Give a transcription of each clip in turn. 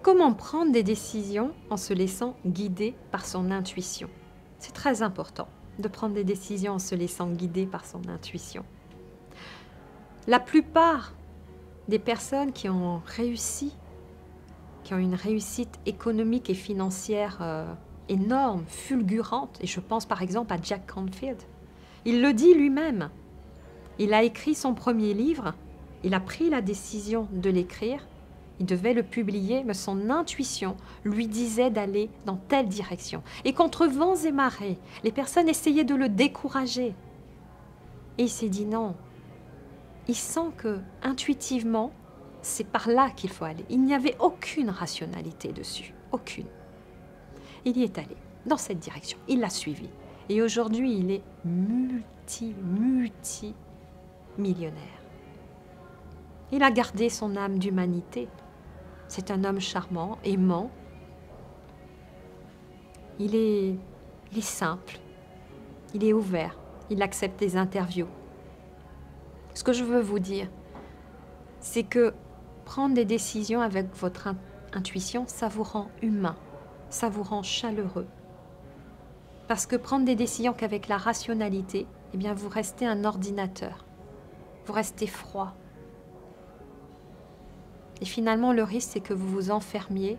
Comment prendre des décisions en se laissant guider par son intuition? C'est très important de prendre des décisions en se laissant guider par son intuition. La plupart des personnes qui ont réussi, qui ont une réussite économique et financière énorme, fulgurante, et je pense par exemple à Jack Canfield, il le dit lui-même. Il a écrit son premier livre, il a pris la décision de l'écrire, il devait le publier, mais son intuition lui disait d'aller dans telle direction. Et contre vents et marées, les personnes essayaient de le décourager. Et il s'est dit non. Il sent que, intuitivement, c'est par là qu'il faut aller. Il n'y avait aucune rationalité dessus, aucune. Il y est allé, dans cette direction. Il l'a suivi. Et aujourd'hui, il est multimillionnaire. Il a gardé son âme d'humanité. C'est un homme charmant, aimant. Il est simple. Il est ouvert. Il accepte les interviews. Ce que je veux vous dire, c'est que prendre des décisions avec votre intuition, ça vous rend humain, ça vous rend chaleureux. Parce que prendre des décisions qu'avec la rationalité, eh bien vous restez un ordinateur, vous restez froid. Et finalement, le risque, c'est que vous vous enfermiez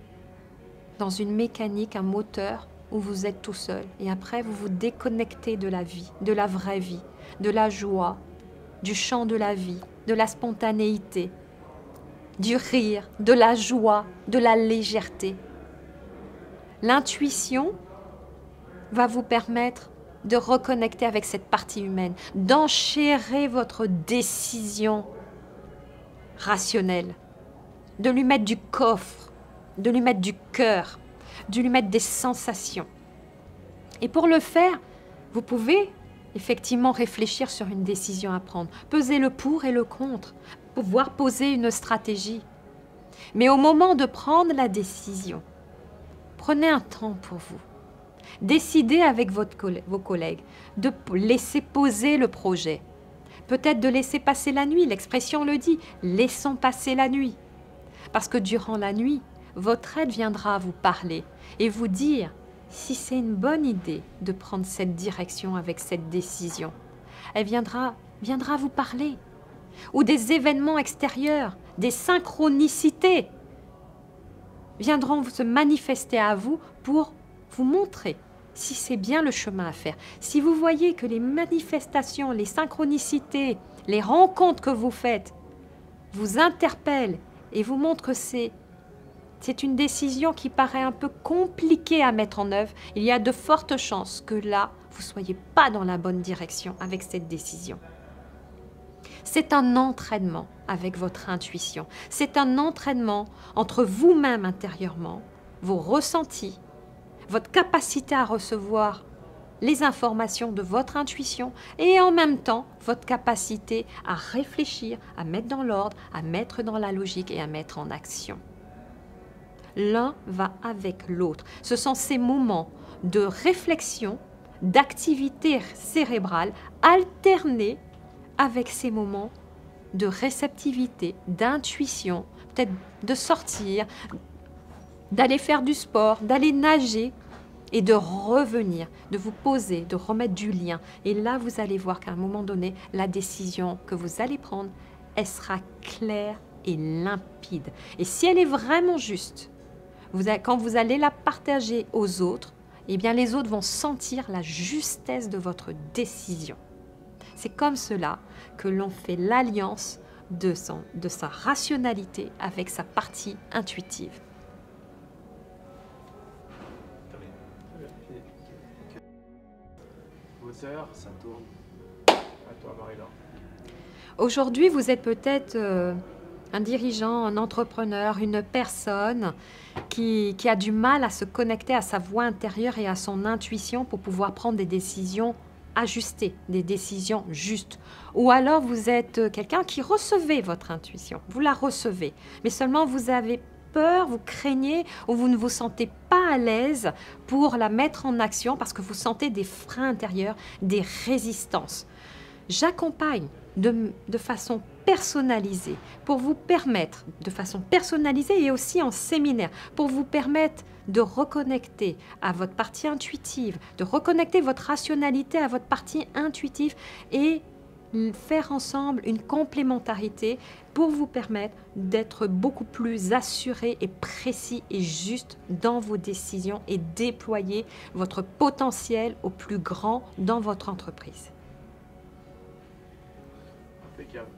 dans une mécanique, un moteur où vous êtes tout seul. Et après, vous vous déconnectez de la vie, de la vraie vie, de la joie, du chant de la vie, de la spontanéité, du rire, de la joie, de la légèreté. L'intuition va vous permettre de reconnecter avec cette partie humaine, d'enchérir votre décision rationnelle, de lui mettre du coffre, de lui mettre du cœur, de lui mettre des sensations. Et pour le faire, vous pouvez effectivement réfléchir sur une décision à prendre, peser le pour et le contre, pouvoir poser une stratégie. Mais au moment de prendre la décision, prenez un temps pour vous. Décidez avec vos collègues de laisser poser le projet. Peut-être de laisser passer la nuit, l'expression le dit, laissons passer la nuit. Parce que durant la nuit, votre aide viendra vous parler et vous dire si c'est une bonne idée de prendre cette direction avec cette décision. Elle viendra vous parler. Ou des événements extérieurs, des synchronicités viendront se manifester à vous pour vous montrer si c'est bien le chemin à faire. Si vous voyez que les manifestations, les synchronicités, les rencontres que vous faites vous interpellent et vous montrent que c'est une décision qui paraît un peu compliquée à mettre en œuvre, il y a de fortes chances que là, vous ne soyez pas dans la bonne direction avec cette décision. C'est un entraînement avec votre intuition. C'est un entraînement entre vous-même intérieurement, vos ressentis, votre capacité à recevoir les informations de votre intuition et en même temps votre capacité à réfléchir, à mettre dans l'ordre, à mettre dans la logique et à mettre en action. L'un va avec l'autre. Ce sont ces moments de réflexion, d'activité cérébrale alternés avec ces moments de réceptivité, d'intuition, peut-être de sortir, d'aller faire du sport, d'aller nager et de revenir, de vous poser, de remettre du lien. Et là, vous allez voir qu'à un moment donné, la décision que vous allez prendre, elle sera claire et limpide. Et si elle est vraiment juste, quand vous allez la partager aux autres, eh bien les autres vont sentir la justesse de votre décision. C'est comme cela que l'on fait l'alliance de sa rationalité avec sa partie intuitive. Vos heures, ça tourne. À toi, Marie-Laure. Aujourd'hui, vous êtes peut-être un dirigeant, un entrepreneur, une personne qui a du mal à se connecter à sa voix intérieure et à son intuition pour pouvoir prendre des décisions ajustées, des décisions justes. Ou alors vous êtes quelqu'un qui recevez votre intuition, vous la recevez, mais seulement vous avez peur, vous craignez ou vous ne vous sentez pas à l'aise pour la mettre en action parce que vous sentez des freins intérieurs, des résistances. j'accompagne de façon personnalisée pour vous permettre, de façon personnalisée et aussi en séminaire, pour vous permettre de reconnecter à votre partie intuitive, de reconnecter votre rationalité à votre partie intuitive et faire ensemble une complémentarité pour vous permettre d'être beaucoup plus assuré et précis et juste dans vos décisions et déployer votre potentiel au plus grand dans votre entreprise. Impeccable.